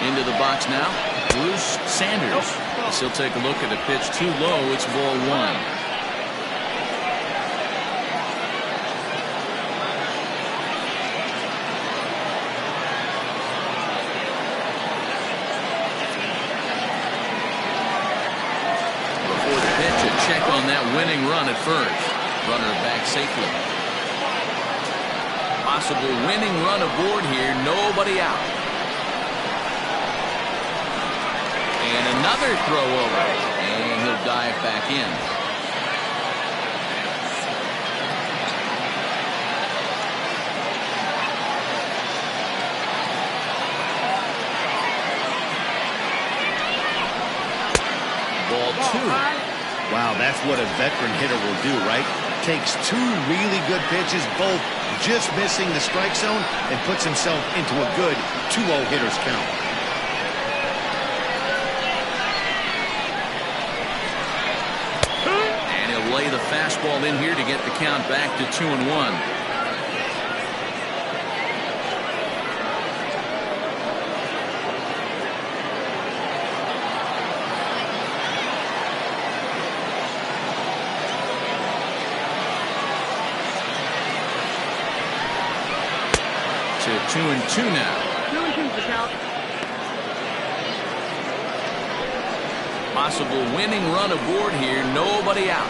Into the box now, Bruce Sanders. As he'll take a look at a pitch too low. It's ball one. Before the pitch, a check on that winning run at first. Runner back safely. Possible winning run aboard here. Nobody out. And another throw over. And he'll dive back in. Ball two. Wow, that's what a veteran hitter will do, right? Takes two really good pitches, both just missing the strike zone, and puts himself into a good 2-0 hitter's count. And he'll lay the fastball in here to get the count back to 2-1. To 2-2 now. 2-2 the count. Possible winning run aboard here. Nobody out.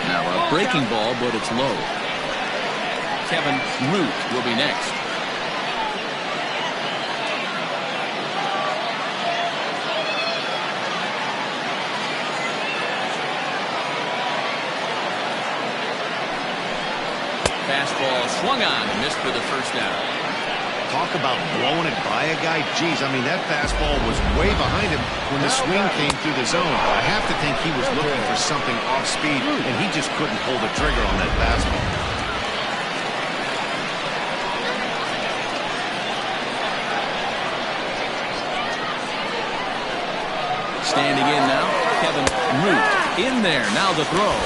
Now a breaking ball, but it's low. Kevin Root will be next. Fastball swung on and missed for the first out. Talk about blowing it by a guy. Geez, I mean, that fastball was way behind him when the swing came through the zone. I have to think he was looking for something off speed, and he just couldn't pull the trigger on that fastball. Standing in now, Kevin Root. In there, now the throw.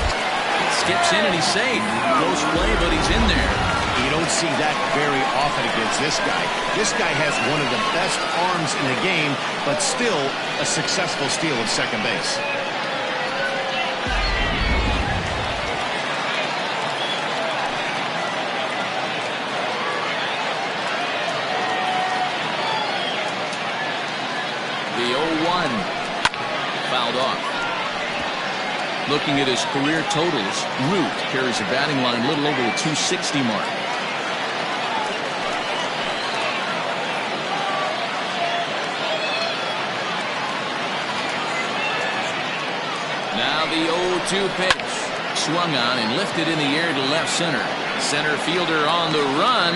Skips in and he's safe. Close play, but he's in there. You don't see that very often against this guy. This guy has one of the best arms in the game, but still a successful steal of second base. The 0-1. Fouled off. Looking at his career totals, Root carries a batting line a little over the 260 mark. Now the 0-2 pitch. Swung on and lifted in the air to left center. Center fielder on the run.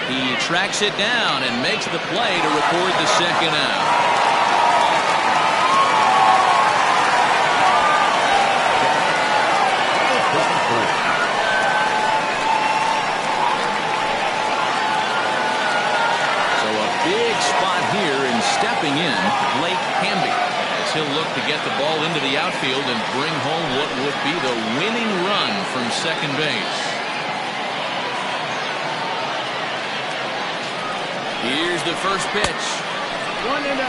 He tracks it down and makes the play to record the second out. Stepping in, Blake Hamby, as he'll look to get the ball into the outfield and bring home what would be the winning run from second base. Here's the first pitch. 1-0.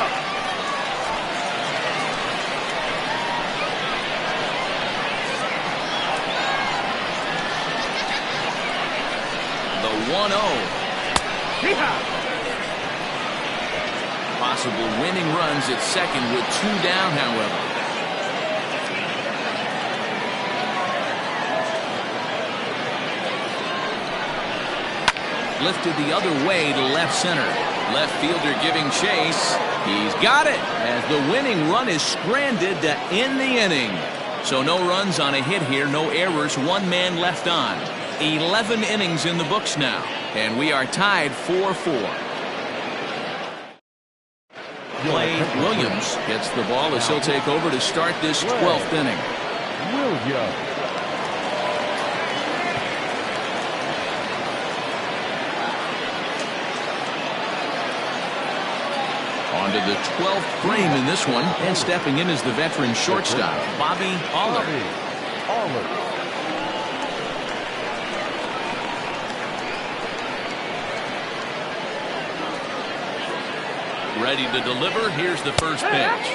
The 1-0. Yeehaw! Possible winning runs at second with two down, however. Lifted the other way to left center. Left fielder giving chase. He's got it as the winning run is stranded to end the inning. So no runs on a hit here, no errors, one man left on. 11 innings in the books now, and we are tied 4-4. Clay Williams gets the ball as he'll take over to start this 12th inning. Williams. On to the 12th frame in this one, and stepping in is the veteran shortstop, Bobby Aller. Ready to deliver. Here's the first pitch.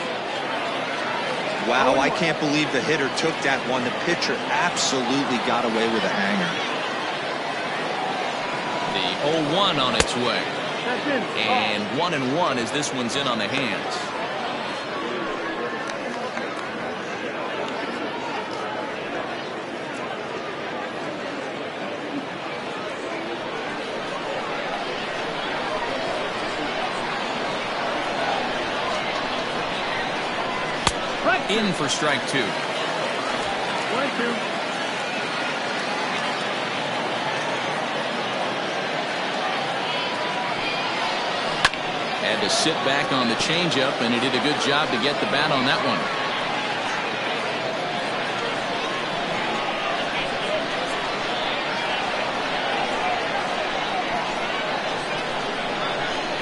Wow, I can't believe the hitter took that one. The pitcher absolutely got away with a hanger. The 0-1 on its way. That's in. And 1-1 as this one's in on the hands. In for strike 2. 1-2. Had to sit back on the changeup, and he did a good job to get the bat on that one.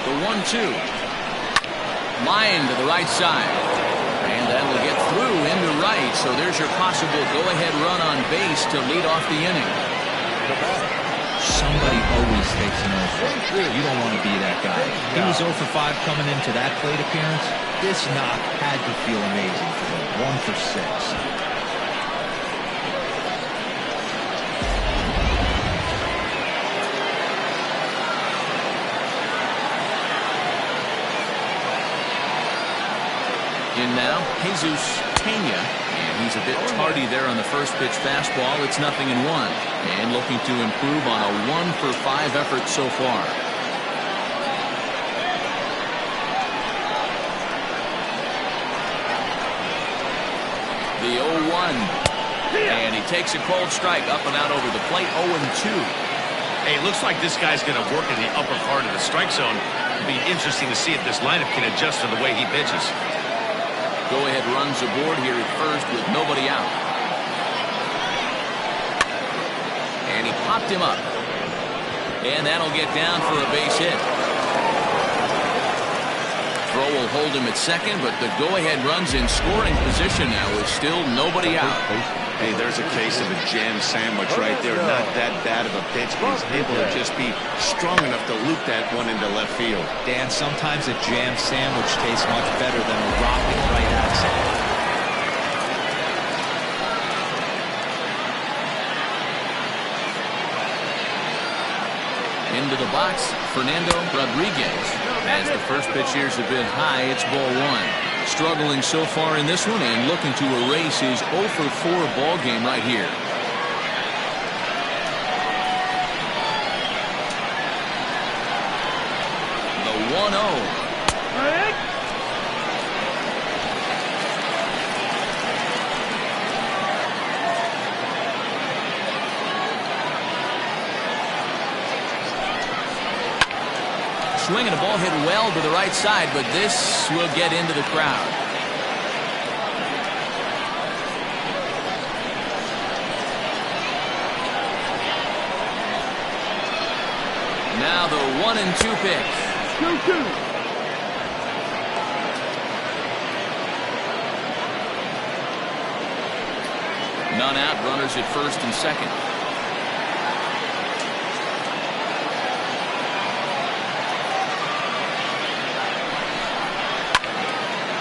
The 1-2. Line to the right side. And that will get through into right. So there's your possible go-ahead run on base to lead off the inning. Somebody always takes an 0 for. You don't want to be that guy. He was 0 for 5 coming into that plate appearance. This knock had to feel amazing for him. 1 for 6. In now, Jesus Pena, and he's a bit tardy there on the first pitch fastball. It's 0-1, and looking to improve on a 1 for 5 effort so far. The 0-1, and he takes a cold strike up and out over the plate. 0-2. Hey, it looks like this guy's going to work in the upper part of the strike zone. It'll be interesting to see if this lineup can adjust to the way he pitches. Go-ahead runs aboard here at first with nobody out. And he popped him up. And that'll get down for a base hit. Throw will hold him at second, but the go-ahead run's in scoring position now with still nobody out. Hey, there's a case of a jam sandwich right there. Not that bad of a pitch, but he's able to just be strong enough to loop that one into left field. Dan, sometimes a jam sandwich tastes much better than a rocket right outside. Into the box, Fernando Rodriguez. As the first pitch here's a bit high, it's ball 1. Struggling so far in this one and looking to erase his 0 for 4 ball game right here. The 1-0. Swing and a ball hit well to the right side, but this will get into the crowd. Now the 1-2 pitch. 2-2. None out, runners at first and second.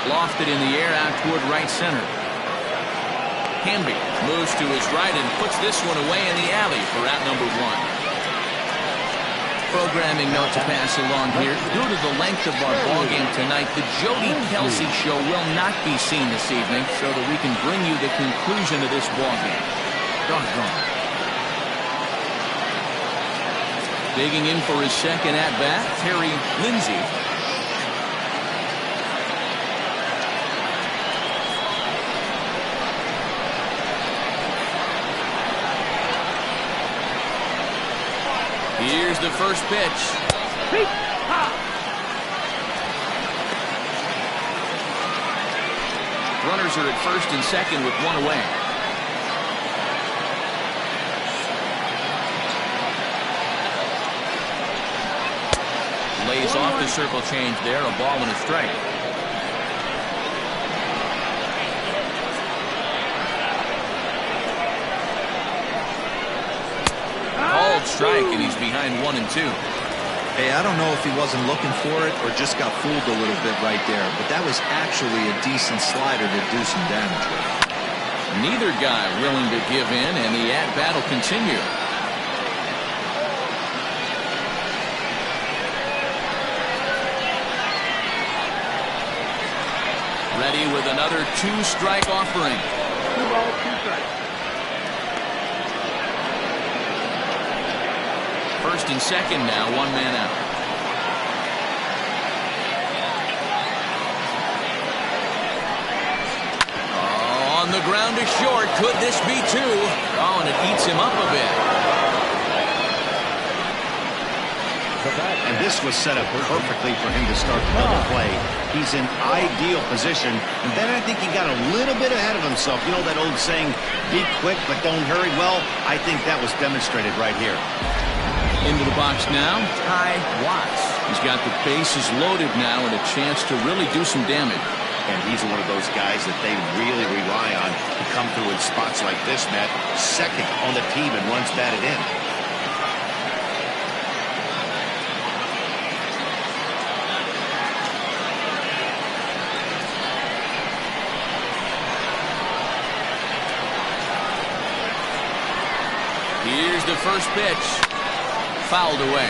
Lofted in the air out toward right center. Hamby moves to his right and puts this one away in the alley for out number 1. Programming note to pass along here. Due to the length of our ball game tonight, the Jody Kelsey show will not be seen this evening so that we can bring you the conclusion of this ball game. Doggone. Digging in for his second at-bat, Terry Lindsay. Here's the first pitch. Runners are at first and second with 1 away. Lays off the circle change there, a ball and a strike. Called strike, and he's behind 1-2. Hey, I don't know if he wasn't looking for it or just got fooled a little bit right there, but that was actually a decent slider to do some damage with. Neither guy willing to give in, and the at-bat will continue. Ready with another 2-strike offering. 2 balls, 2 strikes. First and second now, 1 man out. Oh, on the ground to short. Could this be 2? Oh, and it eats him up a bit. And this was set up perfectly for him to start the double play. He's in ideal position. And then I think he got a little bit ahead of himself. You know that old saying, be quick but don't hurry? Well, I think that was demonstrated right here. Into the box now, Ty Watts. He's got the bases loaded now and a chance to really do some damage. And he's one of those guys that they really rely on to come through in spots like this, Matt. Second on the team and runs batted in. Here's the first pitch. Fouled away.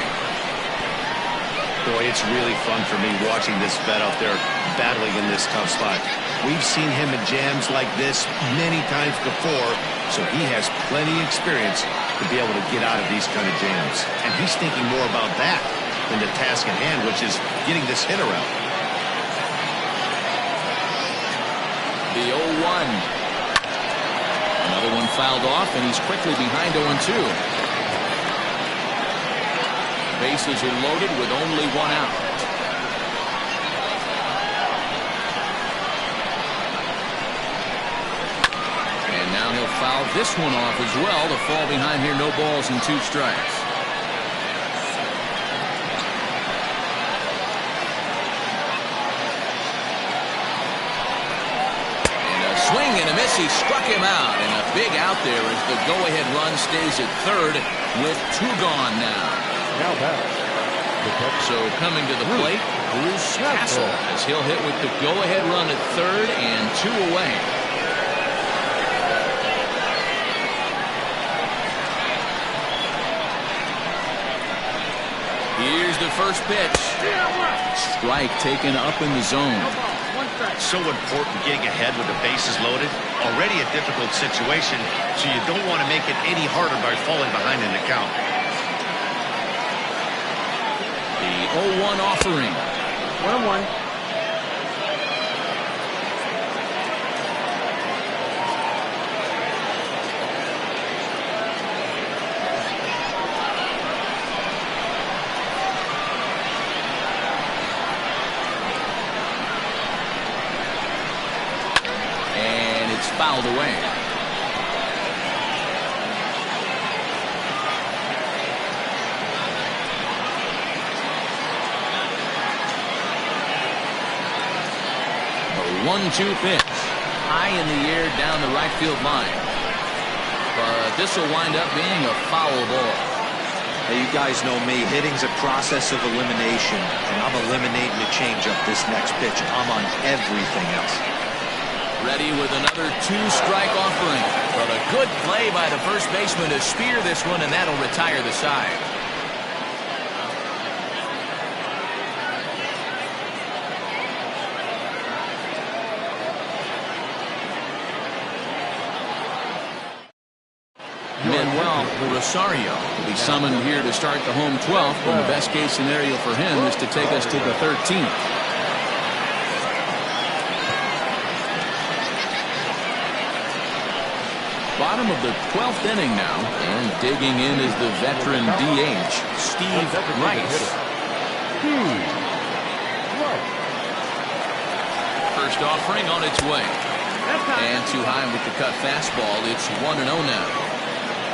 Boy, it's really fun for me watching this vet out there battling in this tough spot. We've seen him in jams like this many times before, so he has plenty of experience to be able to get out of these kind of jams. And he's thinking more about that than the task at hand, which is getting this hitter out. The 0-1. Another one fouled off, and he's quickly behind 0-2. Bases are loaded with only 1 out. And now he'll foul this one off as well to fall behind here. No balls and 2 strikes. Swing and a miss. He struck him out, and a big out there as the go-ahead run stays at third with 2 gone now. Now back. So coming to the plate, Bruce Castle, as he'll hit with the go-ahead run at third and 2 away. Here's the first pitch. Strike taken up in the zone. So important getting ahead with the bases loaded. Already a difficult situation, so you don't want to make it any harder by falling behind in the count. The 0-1 offering. 1-1. Fouled away. The 1-2 pitch. High in the air down the right field line. But this will wind up being a foul ball. Hey, you guys know me. Hitting's a process of elimination, and I'm eliminating the changeup this next pitch. I'm on everything else. Ready with another 2-strike offering. But a good play by the first baseman to spear this one, and that'll retire the side. Manuel Rosario will be summoned here to start the home 12th, and the best case scenario for him is to take us to the 13th. Bottom of the 12th inning now, and digging in is the veteran DH, Steve Rice. First offering on its way. And too high with the cut fastball. It's 1-0 now.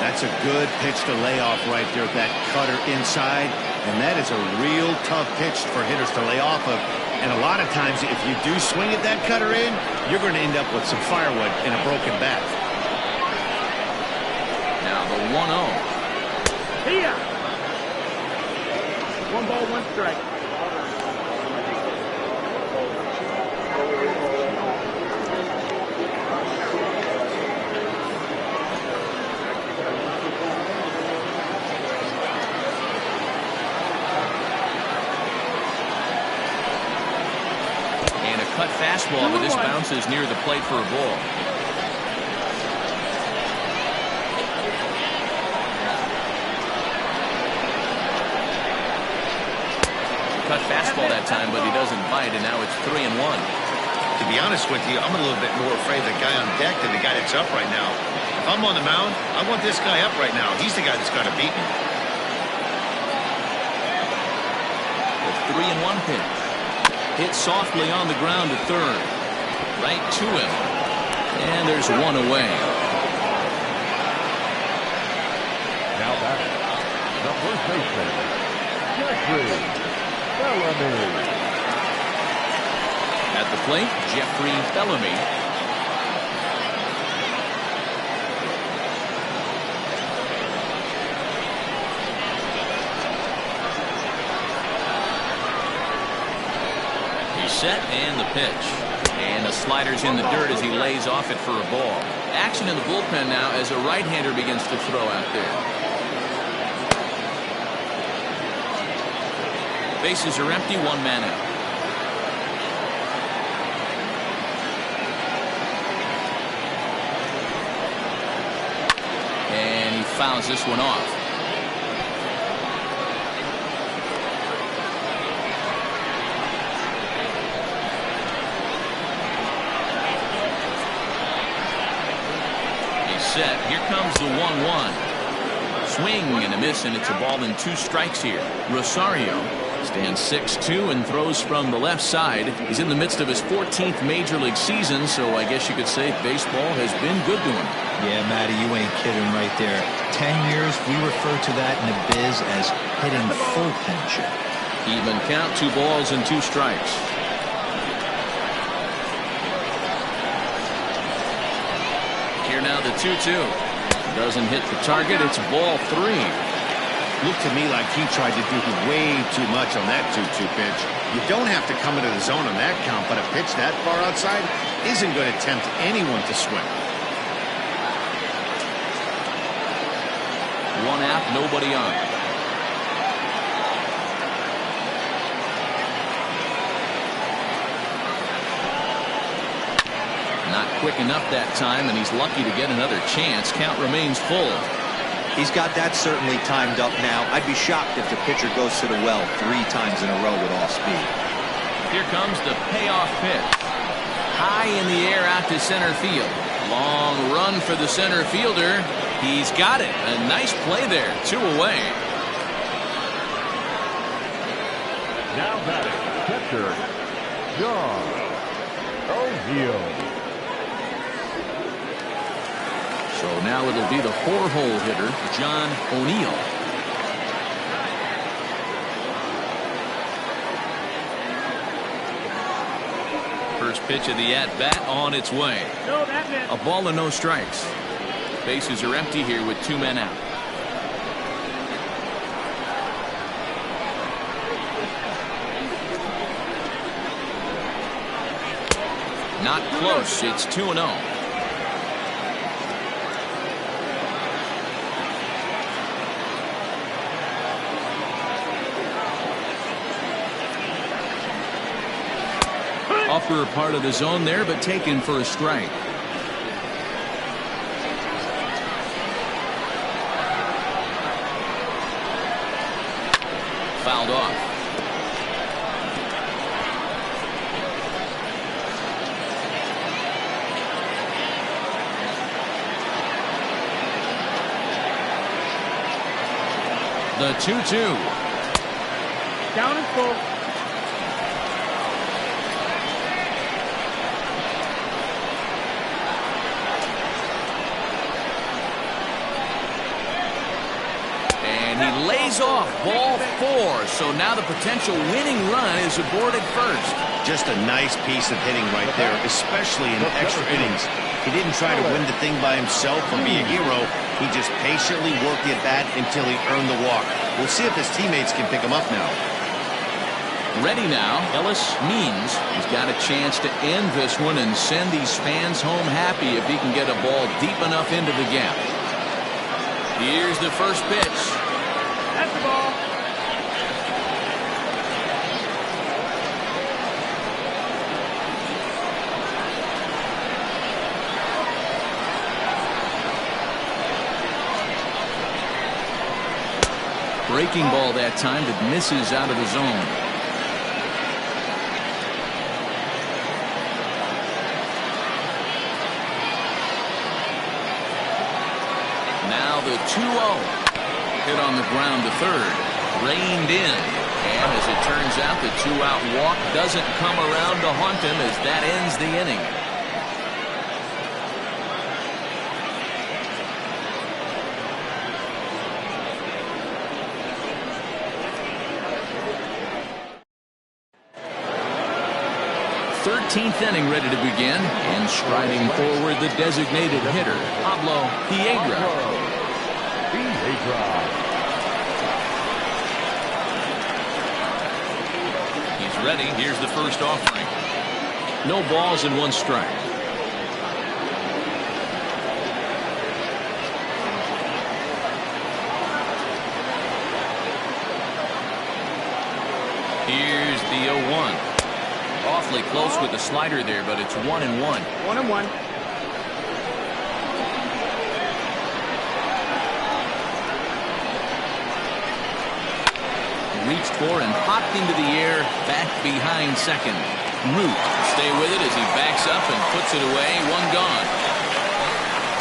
That's a good pitch to lay off right there, that cutter inside. And that is a real tough pitch for hitters to lay off of. And a lot of times, if you do swing at that cutter in, you're going to end up with some firewood and a broken bat. Now the 1-0. Here. 1-0. 1 ball, 1 strike. And a cut fastball, but this bounces near the plate for a ball. Cut fastball that time, but he doesn't bite, and now it's 3-1. To be honest with you, I'm a little bit more afraid of the guy on deck than the guy that's up right now. If I'm on the mound, I want this guy up right now. He's the guy that's got to beat me. The 3-1 pitch. Hit softly on the ground to third. Right to him. And there's one away. Now back, the first baseman, Jeffrey Bellamy. At the plate, Jeffrey Bellamy. He's set, and the pitch. And the slider's in the dirt as he lays off it for a ball. Action in the bullpen now as a right-hander begins to throw out there. Bases are empty, 1 man out. And he fouls this one off. He's set. Here comes the 1-1. Swing and a miss, and it's a ball and 2 strikes here. Rosario stands 6'2" and throws from the left side. He's in the midst of his 14th major league season, so I guess you could say baseball has been good to him. Yeah, Matty, you ain't kidding right there. 10 years, we refer to that in the biz as hitting full pension. Even count, 2 balls and 2 strikes. Here now the 2-2. Doesn't hit the target. It's ball 3. Looked to me like he tried to do way too much on that 2-2 pitch. You don't have to come into the zone on that count, but a pitch that far outside isn't going to tempt anyone to swing. 1 out, nobody on. Not quick enough that time, and he's lucky to get another chance. Count remains full. He's got that certainly timed up now. I'd be shocked if the pitcher goes to the well 3 times in a row with all speed. Here comes the payoff pitch. High in the air out to center field. Long run for the center fielder. He's got it. A nice play there. 2 away. Now batting, catcher, John O'Neill. So now it'll be the 4-hole hitter, John O'Neill. First pitch of the at-bat on its way. No, that man. A ball and no strikes. Bases are empty here with 2 men out. Not close. It's 2-0. Upper part of the zone there, but taken for a strike. Fouled off. The 2-2. Down and full. He lays off ball 4, so now the potential winning run is aboard at first. Just a nice piece of hitting right there, especially in extra innings. He didn't try to win the thing by himself or be a hero. He just patiently worked the at-bat until he earned the walk. We'll see if his teammates can pick him up now. Ready now, Ellis means he's got a chance to end this one and send these fans home happy if he can get a ball deep enough into the gap. Here's the first pitch. That's the ball. Breaking ball that time that misses out of the zone. Now the 2-0. Hit on the ground to third. Reined in. And as it turns out, the 2-out walk doesn't come around to haunt him as that ends the inning. Thirteenth inning ready to begin, and striding forward the designated hitter, Pablo Piedra. He's ready. Here's the first offering. No balls and 1 strike. Here's the 0-1. Awfully close with the slider there, but it's 1-1. 1-1. Reached for and popped into the air, back behind second. Root stay with it as he backs up and puts it away. 1 gone.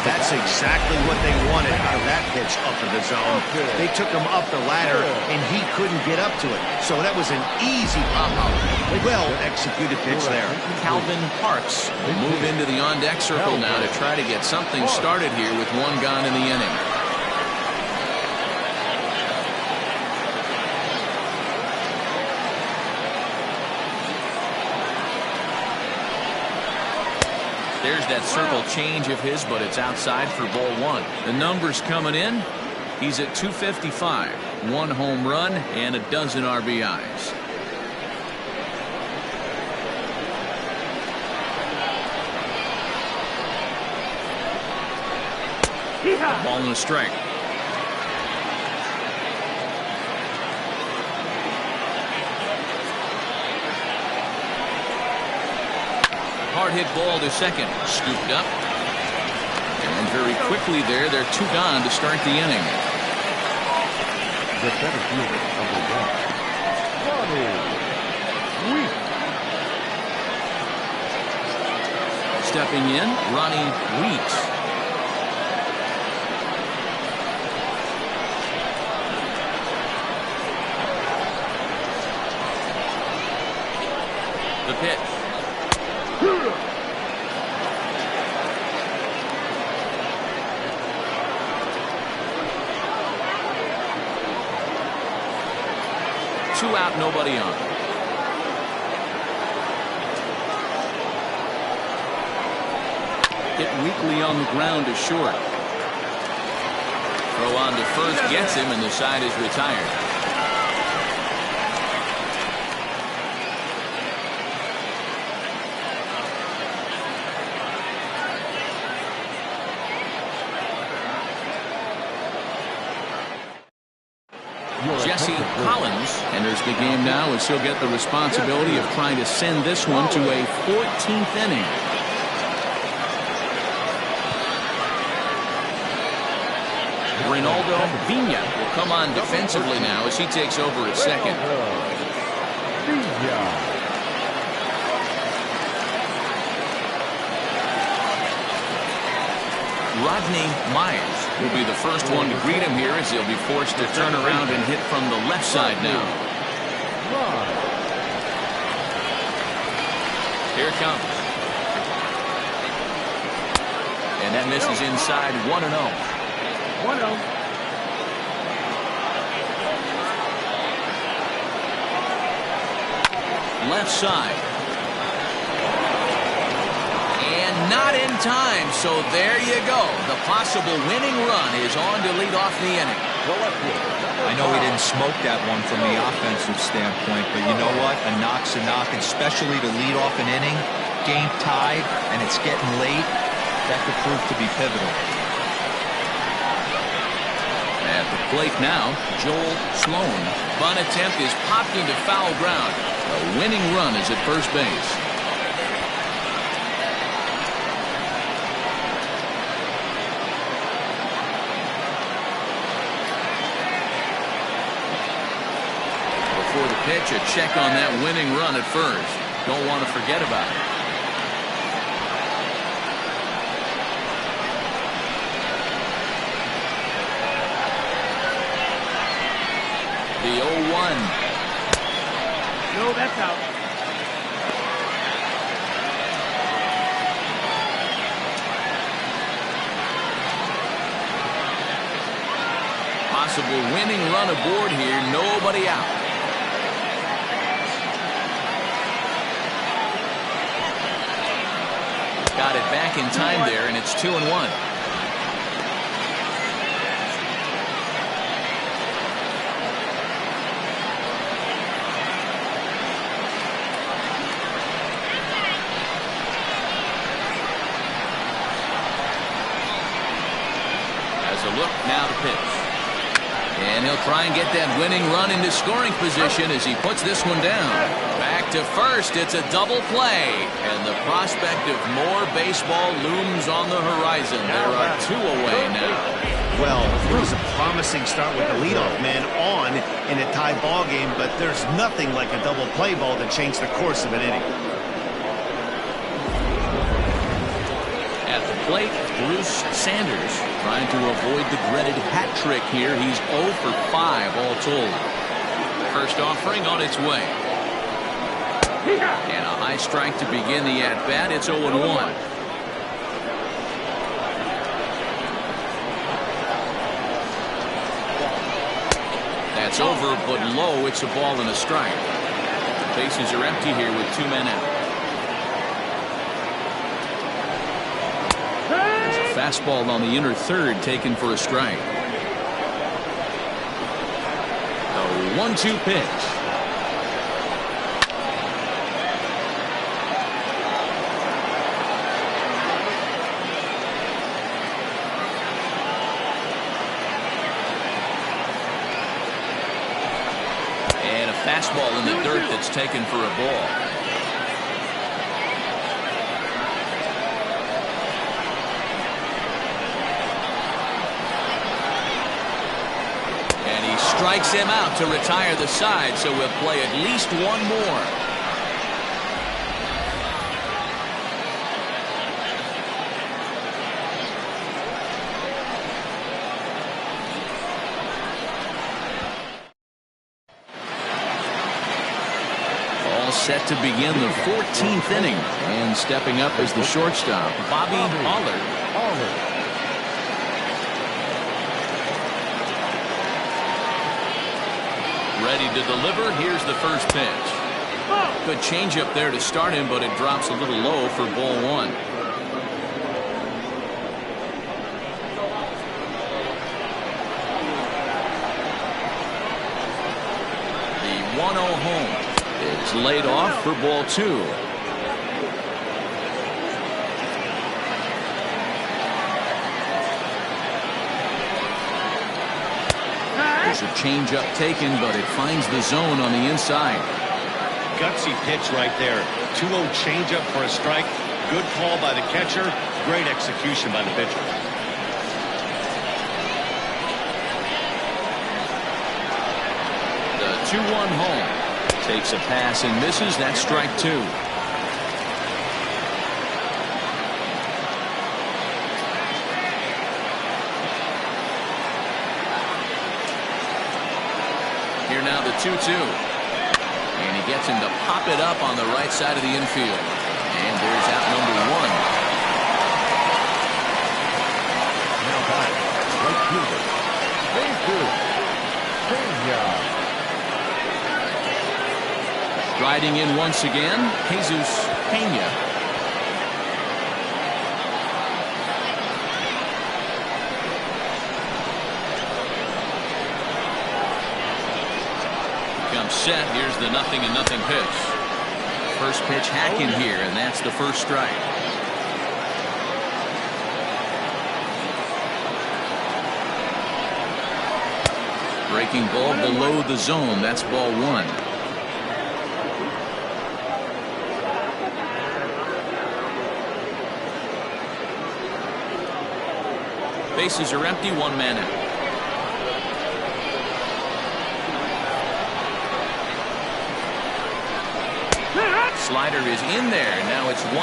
That's exactly what they wanted out of that pitch up in the zone. They took him up the ladder, and he couldn't get up to it. So that was an easy pop-out. Well-executed pitch there. Calvin Parks will move into the on-deck circle now to try to get something started here with 1 gone in the inning. There's that circle change of his, but it's outside for ball 1. The numbers coming in. He's at 255. 1 home run and a dozen RBIs. Ball and a strike. Hard hit ball to second. Scooped up. And very quickly there, they're 2 gone to start the inning. The center fielder, number 1, Ronnie Wheat. Stepping in, Ronnie Wheat. The pitch. 2 out, nobody on. Hit weakly on the ground to short. Throw on to first gets him, and the side is retired. Jesse Collins enters the game now as he'll get the responsibility of trying to send this one to a 14th inning. Ronaldo Vina will come on defensively now as he takes over at second. Rodney Myers will be the first one to greet him here as he'll be forced to turn around and hit from the left side now. Here it comes. And that misses inside 1-0. 1-0. Left side. And not in time, so there you go. The possible winning run is on to lead off the inning. I know he didn't smoke that one from the offensive standpoint, but you know what? A knock's a knock, especially to lead off an inning, game tied, and it's getting late. That could prove to be pivotal. At the plate now, Joel Sloan. Bunt attempt is popped into foul ground. The winning run is at first base. Before the pitch, a check on that winning run at first. Don't want to forget about it. The 0-1. No, that's out. Possible winning run aboard here. Nobody out. Got it back in time there, and it's 2-1. Look now to pitch. And he'll try and get that winning run into scoring position as he puts this one down. Back to first. It's a double play. And the prospect of more baseball looms on the horizon. There are two away now. Well, it was a promising start with the leadoff man on in a tie ball game, but there's nothing like a double play ball to change the course of an inning. At the plate, Bruce Sanders trying to avoid the dreaded hat trick here. He's 0 for 5 all told. First offering on its way. And a high strike to begin the at-bat. It's 0-1. That's over, but low. It's a ball and a strike. Bases are empty here with 2 men out. Fastball on the inner third taken for a strike. The 1-2 pitch. And a fastball in the dirt that's taken for a ball. Strikes him out to retire the side, so we'll play at least one more. All set to begin the 14th inning, and stepping up as the shortstop, Bobby Allard. Ready to deliver. Here's the first pitch. Good changeup there to start him, but it drops a little low for ball one. The 1-0 home is laid off for ball two. There's a changeup taken, but it finds the zone on the inside. Gutsy pitch right there. 2-0 changeup for a strike. Good call by the catcher. Great execution by the pitcher. The 2-1 home. Takes a pass and misses. That's strike two. Here now the 2-2. And he gets him to pop it up on the right side of the infield. And there's out number one. Now back, right fielder. Base good. Pena. Riding in once again, Jesus Pena. I'm set. Here's the 0-0 pitch. First pitch hacking here, and that's the first strike. Breaking ball below the zone. That's ball one. Bases are empty. One man out. Slider is in there. Now it's 1-2.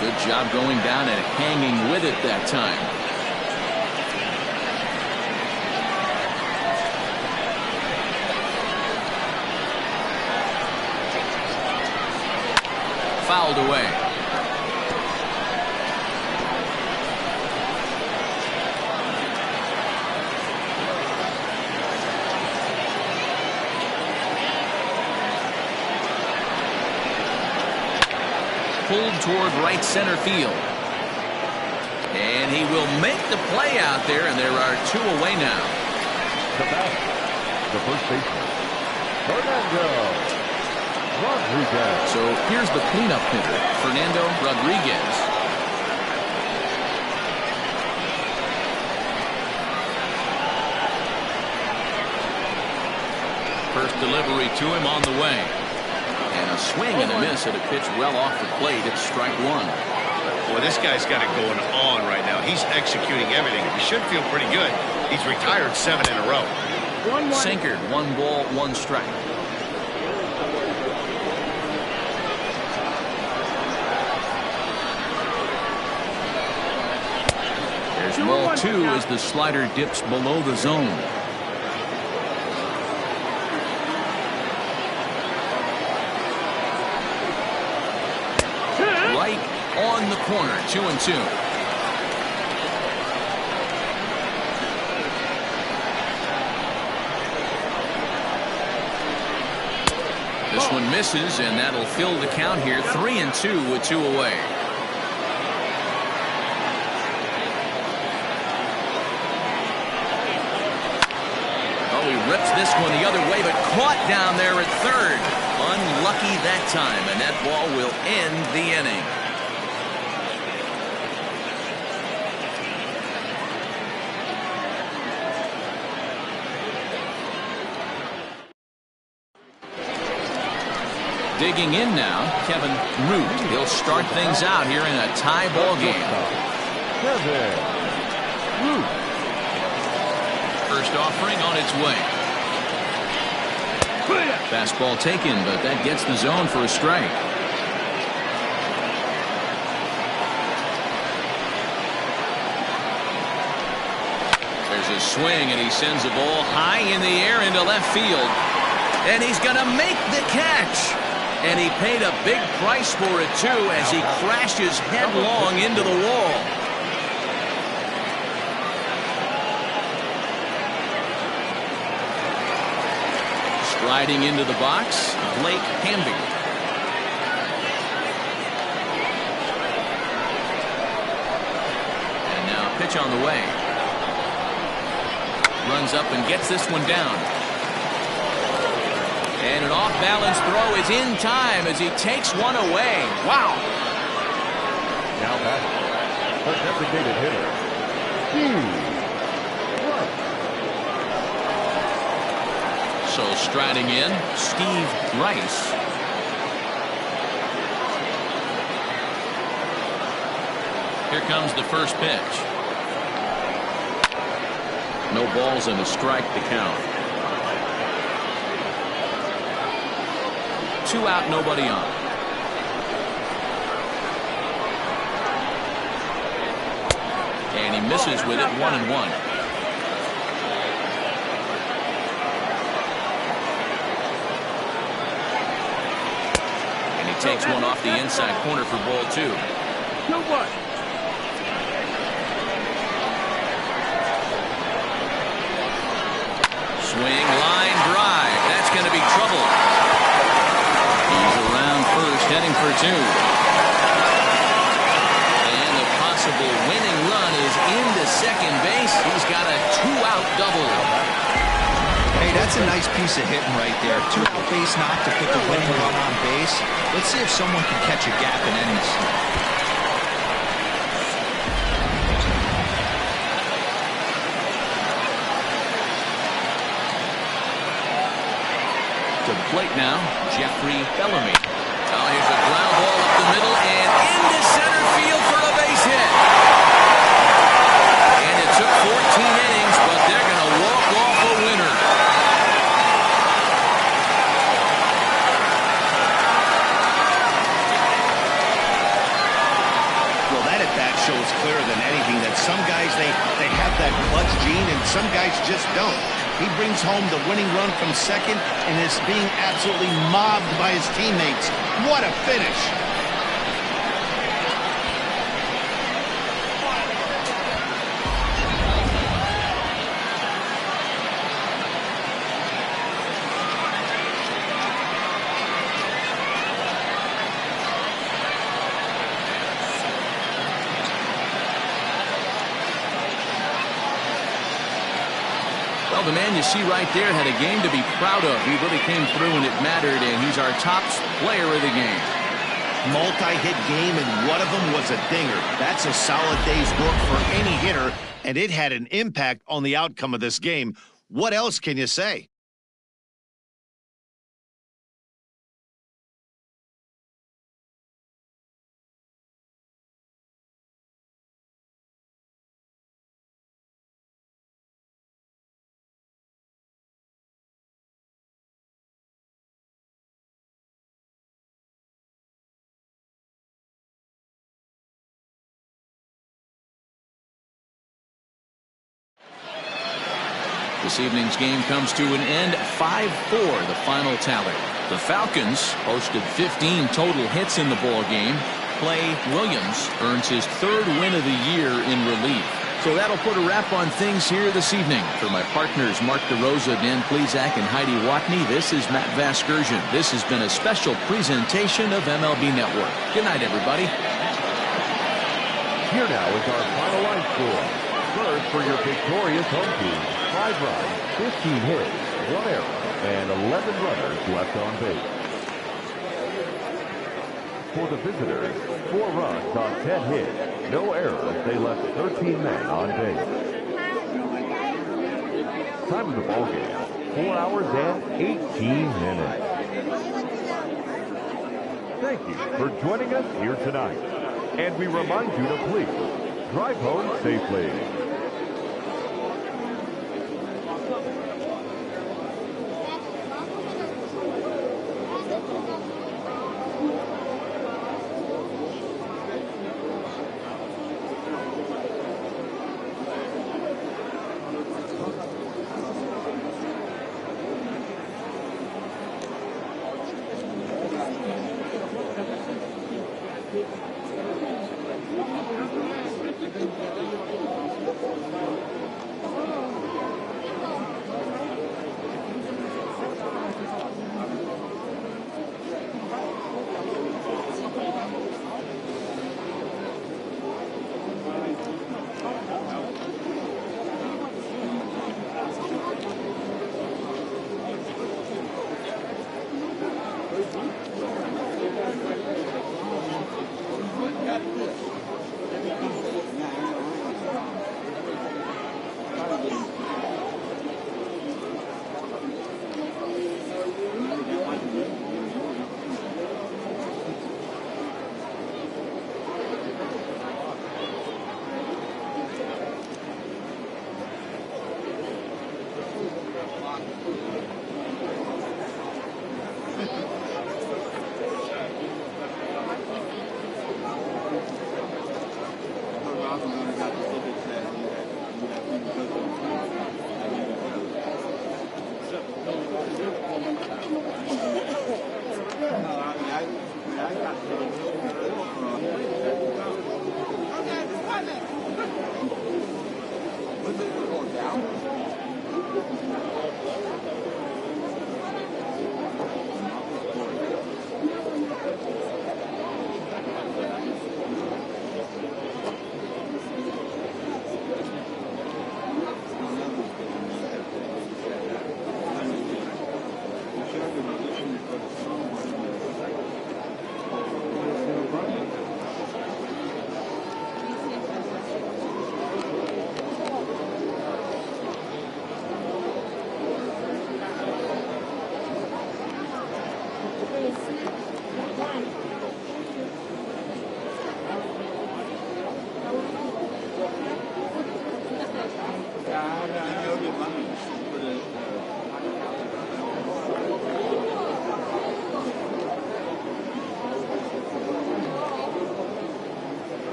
Good job going down and hanging with it that time. Fouled away. Pulled toward right center field. And he will make the play out there, and there are two away now. The bat, the first baseman, Fernando Rodriguez. So here's the cleanup hitter, Fernando Rodriguez. First delivery to him on the way. And a swing and a miss at a pitch well off the plate. It's strike one. Well, this guy's got it going on right now. He's executing everything. He should feel pretty good. He's retired 7 in a row. Sinker, 1 ball, 1 strike. There's ball 2 as the slider dips below the zone. Right on the corner, 2-2. This one misses, and that'll fill the count here. 3-2 with 2 away. Oh, he rips this one the other way, but caught down there at third. Unlucky that time, and that ball will end the inning. Digging in now, Kevin Root. He'll start things out here in a tie ball game. Kevin Root. First offering on its way. Fastball taken, but that gets the zone for a strike. There's a swing, and he sends the ball high in the air into left field. And he's going to make the catch. And he paid a big price for it, too, as he crashes headlong into the wall. Striding into the box, Blake Hamby. And now a pitch on the way. Runs up and gets this one down. And an off-balance throw is in time as he takes one away. Wow. Now batting, the designated hitter, Steve Rice. So striding in, Steve Rice. Here comes the first pitch. No balls and a strike to count. 2 out, nobody on. And he misses with it, 1-1. And he takes one off the inside corner for ball 2. 2-1. Swing, line drive. That's going to be trouble. He's around first, heading for 2. second base. He's got a 2-out double. Hey, that's a nice piece of hitting right there. 2-out base knock to put the winning run on base. Let's see if someone can catch a gap in innings. To the plate now, Jeffrey Bellamy. Oh, here's a ground ball up the middle and into center field for a base hit. And it took 14 innings, but they're going to walk off a winner. Well, that at bat shows clearer than anything that some guys, they have that clutch gene and some guys just don't. He brings home the winning run from second and is being absolutely mobbed by his teammates. What a finish! Well, the man you see right there had a game to be proud of. He really came through and it mattered, and he's our top player of the game. Multi-hit game, and one of them was a dinger. That's a solid day's work for any hitter, and it had an impact on the outcome of this game. What else can you say? This evening's game comes to an end, 5-4, the final tally. The Falcons posted 15 total hits in the ball game. Clay Williams earns his 3rd win of the year in relief. So that'll put a wrap on things here this evening. For my partners Mark DeRosa, Dan Plesac, and Heidi Watney, this is Matt Vasgersian. This has been a special presentation of MLB Network. Good night, everybody. Here now is our final line score. First, for your victorious home team, 5 runs, 15 hits, 1 error, and 11 runners left on base. For the visitors, 4 runs on 10 hits, no errors, they left 13 men on base. Time of the ball game, 4 hours and 18 minutes. Thank you for joining us here tonight. And we remind you to please drive home safely.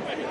Yep.